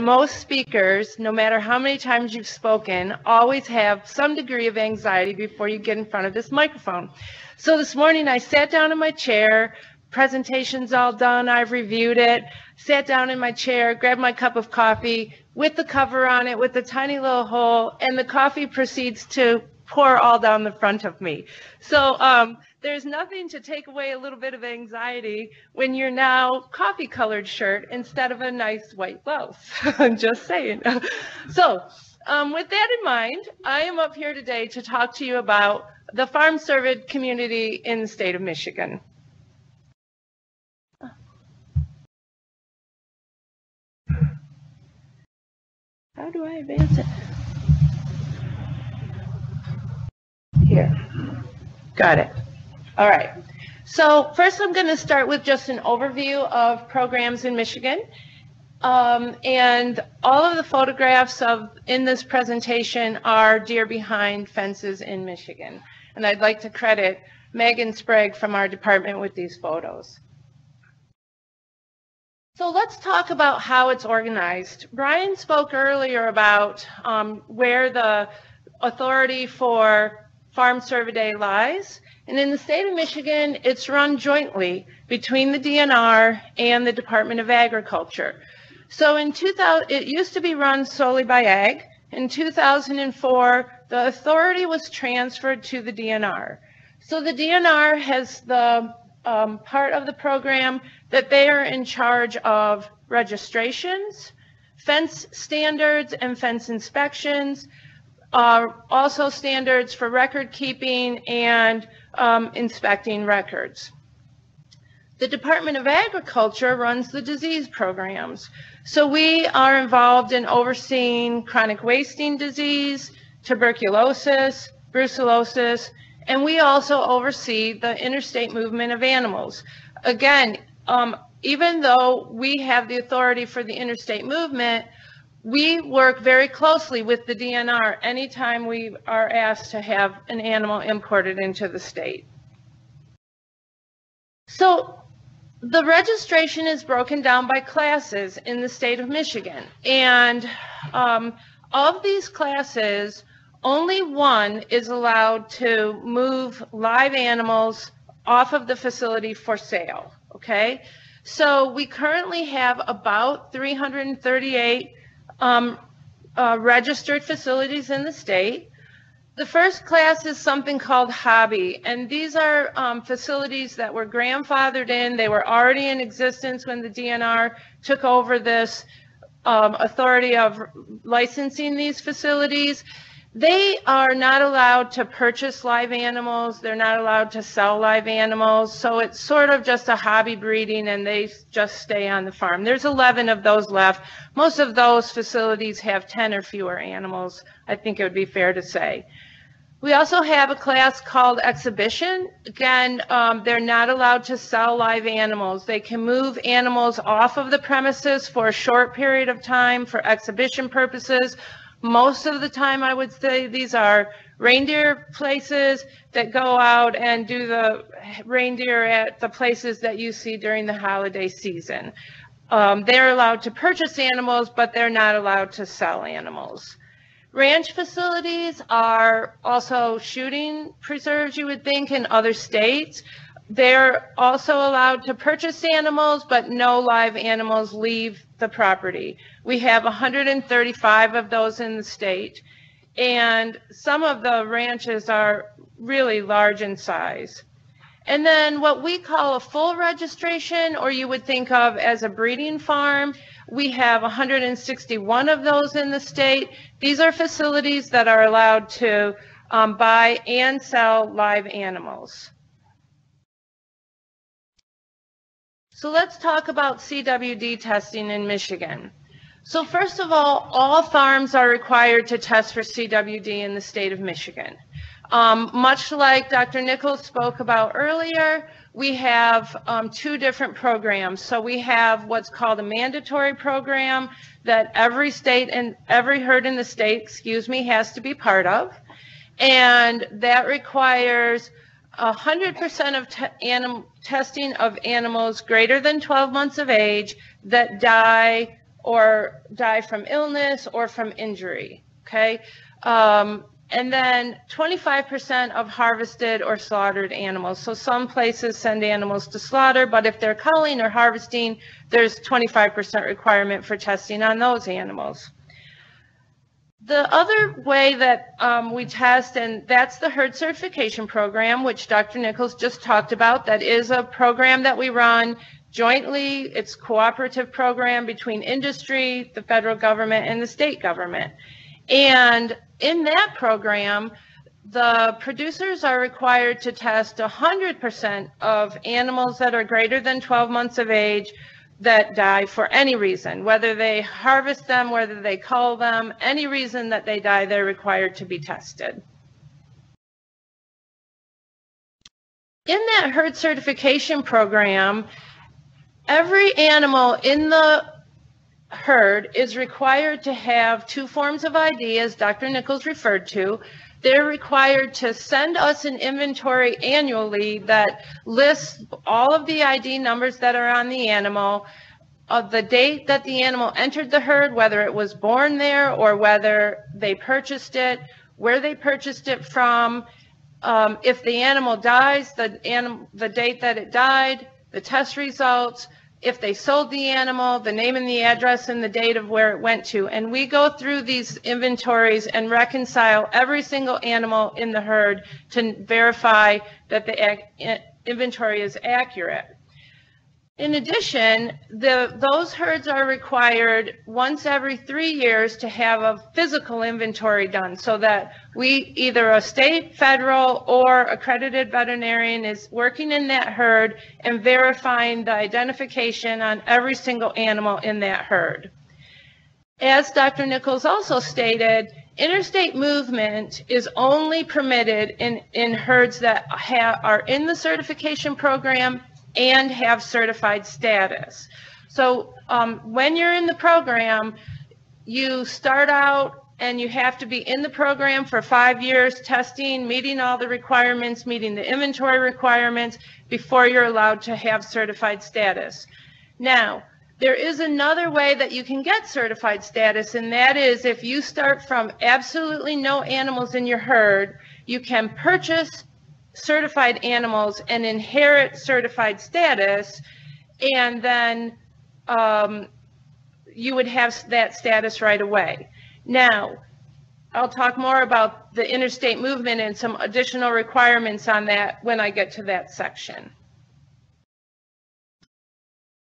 most speakers, no matter how many times you've spoken, always have some degree of anxiety before you get in front of this microphone. So this morning I sat down in my chair, presentation's all done, I've reviewed it, sat down in my chair, grabbed my cup of coffee with the cover on it with the tiny little hole, and the coffee proceeds to pour all down the front of me. So there's nothing to take away a little bit of anxiety when you're now coffee colored shirt instead of a nice white blouse. I'm just saying. So with that in mind, I am up here today to talk to you about the farm cervid community in the state of Michigan. How do I advance it? Here. Got it. All right. So first I'm going to start with just an overview of programs in Michigan. And all of the photographs in this presentation are deer behind fences in Michigan. And I'd like to credit Megan Sprague from our department with these photos. So let's talk about how it's organized. Brian spoke earlier about where the authority for Farm Cervidae lies. And in the state of Michigan, it's run jointly between the DNR and the Department of Agriculture. So in 2000, it used to be run solely by Ag. In 2004, the authority was transferred to the DNR. So the DNR has the part of the program that they are in charge of registrations, fence standards and fence inspections, also standards for record keeping and inspecting records. The Department of Agriculture runs the disease programs. So we are involved in overseeing chronic wasting disease, tuberculosis, brucellosis, and we also oversee the interstate movement of animals. Again, even though we have the authority for the interstate movement, we work very closely with the DNR anytime we are asked to have an animal imported into the state. So the registration is broken down by classes in the state of Michigan. And of these classes, only one is allowed to move live animals off of the facility for sale, okay? So we currently have about 338 registered facilities in the state. The first class is something called hobby, and these are facilities that were grandfathered in. They were already in existence when the DNR took over this authority of licensing these facilities. They are not allowed to purchase live animals. They're not allowed to sell live animals. So it's sort of just a hobby breeding, and they just stay on the farm. There's 11 of those left. Most of those facilities have 10 or fewer animals, I think it would be fair to say. We also have a class called exhibition. Again, they're not allowed to sell live animals. They can move animals off of the premises for a short period of time for exhibition purposes. Most of the time, I would say these are reindeer places that go out and do the reindeer at the places that you see during the holiday season. They're allowed to purchase animals, but they're not allowed to sell animals. Ranch facilities are also shooting preserves, you would think, in other states. They're also allowed to purchase animals, but no live animals leave the property. We have 135 of those in the state, and some of the ranches are really large in size. And then what we call a full registration, or you would think of as a breeding farm, we have 161 of those in the state. These are facilities that are allowed to buy and sell live animals. So let's talk about CWD testing in Michigan. So first of all farms are required to test for CWD in the state of Michigan. Much like Dr. Nichols spoke about earlier, we have two different programs. So we have what's called a mandatory program that every state and every herd in the state, has to be part of. And that requires 100% of testing of animals greater than 12 months of age that die or die from illness or from injury, okay? And then 25% of harvested or slaughtered animals. So some places send animals to slaughter, but if they're culling or harvesting, there's 25% requirement for testing on those animals. The other way that we test, and that's the herd certification program, which Dr. Nichols just talked about. That is a program that we run jointly. It's a cooperative program between industry, the federal government, and the state government. And in that program, the producers are required to test 100% of animals that are greater than 12 months of age that die for any reason, whether they harvest them, whether they cull them, any reason that they die, they're required to be tested. In that herd certification program, every animal in the herd is required to have 2 forms of ID, as Dr. Nichols referred to. They're required to send us an inventory annually that lists all of the ID numbers that are on the animal, of the date that the animal entered the herd, whether it was born there or whether they purchased it, where they purchased it from, if the animal dies, the date that it died, the test results, if they sold the animal, the name and the address and the date of where it went to. And we go through these inventories and reconcile every single animal in the herd to verify that the inventory is accurate. In addition, those herds are required once every 3 years to have a physical inventory done, so that either a state, federal, or accredited veterinarian is working in that herd and verifying the identification on every single animal in that herd. As Dr. Nichols also stated, interstate movement is only permitted in herds that are in the certification program and have certified status. So when you're in the program, you start out and you have to be in the program for 5 years, testing, meeting all the requirements, meeting the inventory requirements before you're allowed to have certified status. Now, there is another way that you can get certified status, and that is if you start from absolutely no animals in your herd, you can purchase certified animals and inherit certified status, and then you would have that status right away. Now, I'll talk more about the interstate movement and some additional requirements on that when I get to that section.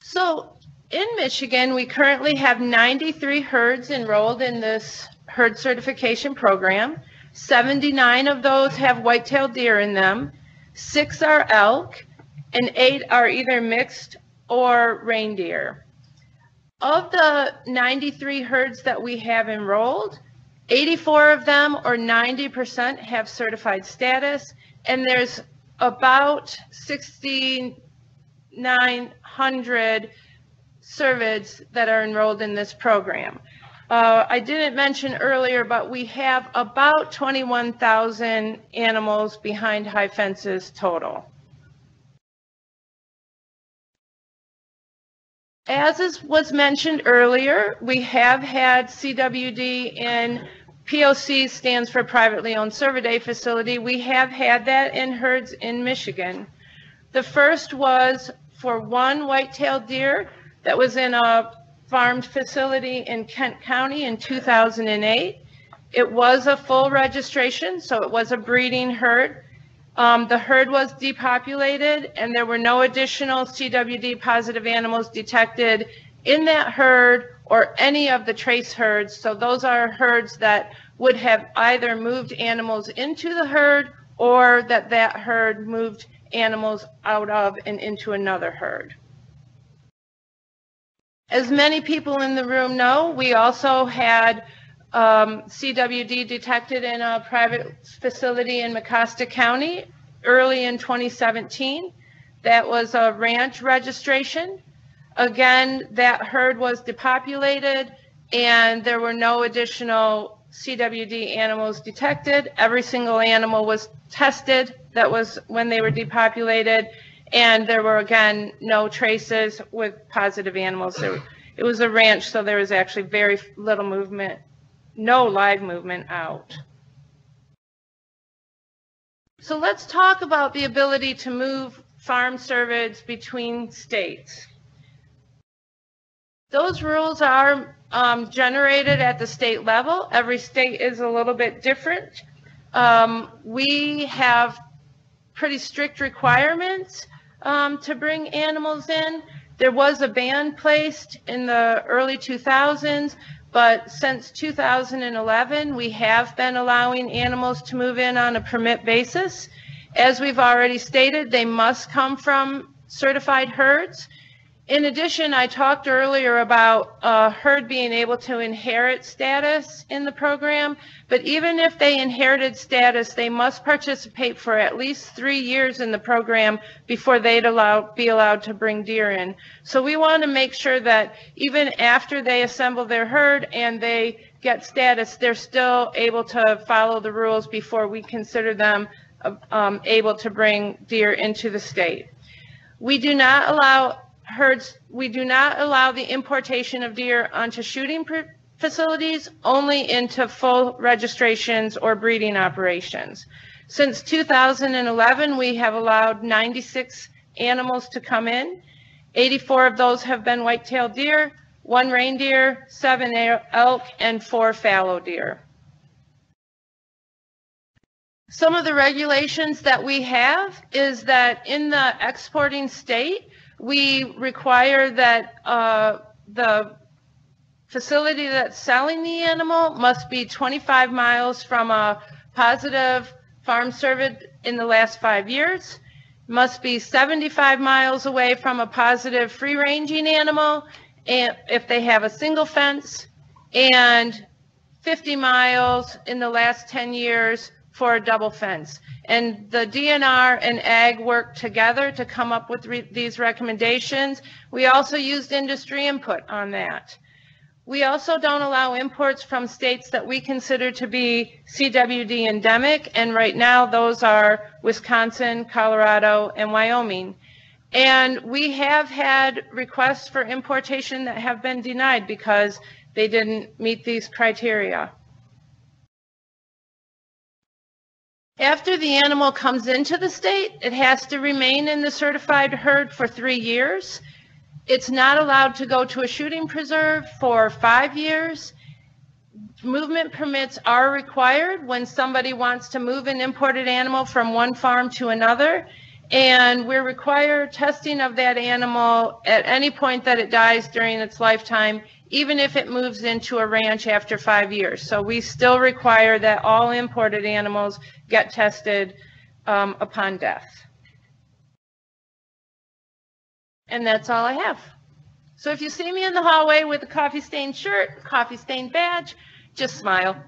So in Michigan, we currently have 93 herds enrolled in this herd certification program. 79 of those have white-tailed deer in them, 6 are elk, and 8 are either mixed or reindeer. Of the 93 herds that we have enrolled, 84 of them, or 90%, have certified status, and there's about 6,900 cervids that are enrolled in this program. I didn't mention earlier, but we have about 21,000 animals behind high fences total. As was mentioned earlier, we have had CWD in POC, stands for privately owned cervidae facility. We have had that in herds in Michigan. The first was for 1 white-tailed deer that was in a farmed facility in Kent County in 2008. It was a full registration, so it was a breeding herd. The herd was depopulated, and there were no additional CWD positive animals detected in that herd or any of the trace herds. So those are herds that would have either moved animals into the herd or that herd moved animals out of and into another herd. As many people in the room know, we also had CWD detected in a private facility in Mecosta County early in 2017. That was a ranch registration. Again, that herd was depopulated and there were no additional CWD animals detected. Every single animal was tested that was when they were depopulated, and there were, again, no traces with positive animals. It was a ranch, so there was actually very little movement, no live movement out. So let's talk about the ability to move farm cervids between states. Those rules are generated at the state level. Every state is a little bit different. We have pretty strict requirements to bring animals in. There was a ban placed in the early 2000s, but since 2011, we have been allowing animals to move in on a permit basis. As we've already stated, they must come from certified herds. In addition, I talked earlier about a herd being able to inherit status in the program, but even if they inherited status, they must participate for at least 3 years in the program before they'd be allowed to bring deer in. So we want to make sure that even after they assemble their herd and they get status, they're still able to follow the rules before we consider them able to bring deer into the state. We do not allow the importation of deer onto shooting facilities, only into full registrations or breeding operations. Since 2011, we have allowed 96 animals to come in. 84 of those have been white-tailed deer, 1 reindeer, 7 elk, and 4 fallow deer. Some of the regulations that we have is that in the exporting state, we require that the facility that's selling the animal must be 25 miles from a positive farm cervid in the last 5 years, must be 75 miles away from a positive free-ranging animal, and if they have a single fence, and 50 miles in the last 10 years for a double fence. And the DNR and Ag worked together to come up with these recommendations. We also used industry input on that. We also don't allow imports from states that we consider to be CWD endemic, and right now those are Wisconsin, Colorado, and Wyoming. And we have had requests for importation that have been denied because they didn't meet these criteria. After the animal comes into the state, it has to remain in the certified herd for 3 years. It's not allowed to go to a shooting preserve for 5 years. Movement permits are required when somebody wants to move an imported animal from one farm to another, and we require testing of that animal at any point that it dies during its lifetime, even if it moves into a ranch after 5 years. So we still require that all imported animals get tested upon death. And that's all I have. So if you see me in the hallway with a coffee-stained shirt, coffee-stained badge, just smile.